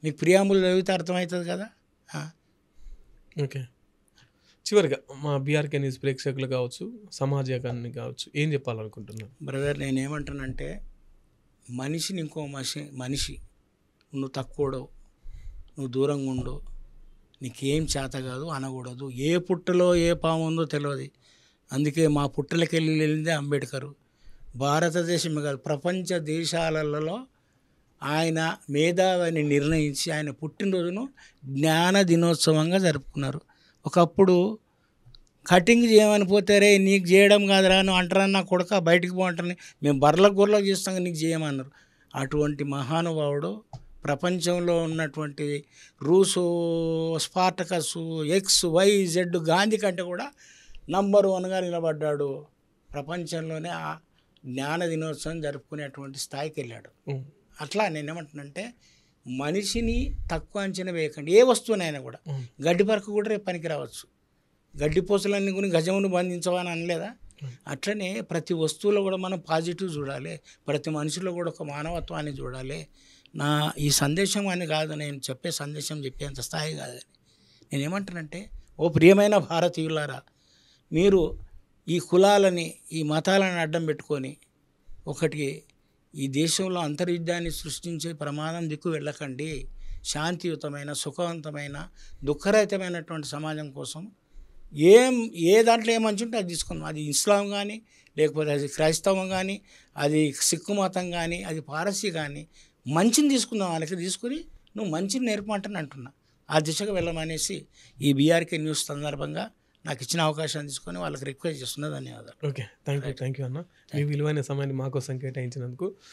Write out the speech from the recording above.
మీకు ప్రియాంబుల్ చదివితే అర్థమవుతుంది కదా. ఓకే, చివరిగా మా బీఆర్కే న్యూస్ ప్రేక్షకులు కావచ్చు, సమాజాన్ని కావచ్చు, ఏం చెప్పాలనుకుంటున్నాను? బ్రదర్, నేనేమంటానంటే మనిషిని ఇంకో మనిషి నువ్వు తక్కువడో, నువ్వు దూరంగా ఉండు, నీకేం చేత కాదు అనకూడదు. ఏ పుట్టలో ఏ పాము ఉందో తెలియదు. అందుకే మా పుట్టలకి వెళ్ళిందే అంబేద్కరు. భారతదేశమే కాదు, ప్రపంచ దేశాలలో ఆయన మేధావిని నిర్ణయించి ఆయన పుట్టినరోజును జ్ఞాన దినోత్సవంగా జరుపుకున్నారు. ఒకప్పుడు కటింగ్ చేయమని పోతే రే నీకు చేయడం కాదురా నువ్వు అంటారా, నా కొడుక బయటికి పోంటారని, మేము బర్లకు గొర్రెలకు చేస్తాం నీకు చేయమన్నారు. అటువంటి మహానుభావుడు ప్రపంచంలో ఉన్నటువంటి Rousseau, Spartacus, X, Y, Z, Gandhi కంటే కూడా నంబర్ 1గా నిలబడ్డాడు. ప్రపంచంలోనే ఆ జ్ఞాన దినోత్సవం జరుపుకునేటువంటి స్థాయికి వెళ్ళాడు. అట్లా నేనేమంటున్నానంటే మనిషిని తక్కువ అంచనా వేయకండి. ఏ వస్తువునైనా కూడా, గడ్డి పరకు కూడా రేపు పనికి రావచ్చు. గడ్డి పూసలన్నీ కొని గజమును బంధించవని అనలేదా? అట్లనే ప్రతి వస్తువులో కూడా మనం పాజిటివ్ చూడాలి, ప్రతి మనిషిలో కూడా ఒక మానవత్వాన్ని చూడాలి. నా ఈ సందేశం అని కాదు, నేను చెప్పే సందేశం చెప్పేంత స్థాయి కాదని. నేనేమంటానంటే ఓ ప్రియమైన భారతీయులారా, మీరు ఈ కులాలని ఈ మతాలను అడ్డం పెట్టుకొని ఒకటి ఈ దేశంలో అంతర్యుద్ధాన్ని సృష్టించే ప్రమాదం దిక్కు వెళ్ళకండి. శాంతియుతమైన, సుఖవంతమైన, దుఃఖరహితమైనటువంటి సమాజం కోసం ఏ దాంట్లో ఏ మంచి ఉంటే అది తీసుకుందాం. అది ఇస్లాం కానీ, లేకపోతే అది క్రైస్తవం కానీ, అది సిక్కు మతం కానీ, అది పారసీ కానీ, మంచిని తీసుకుందాం. వాళ్ళకి తీసుకుని నువ్వు మంచిని నేర్పమంటని అంటున్నా. ఆ దిశగా వెళ్ళమనేసి ఈ బీఆర్కే న్యూస్ సందర్భంగా నాకు ఇచ్చిన అవకాశాన్ని తీసుకొని వాళ్ళకి రిక్వెస్ట్ చేస్తున్నా. ధన్యవాదాలు. ఓకే, థ్యాంక్ యూ అన్న, మీ విలువైన సమయాన్ని మా కోసం కేటాయించినందుకు.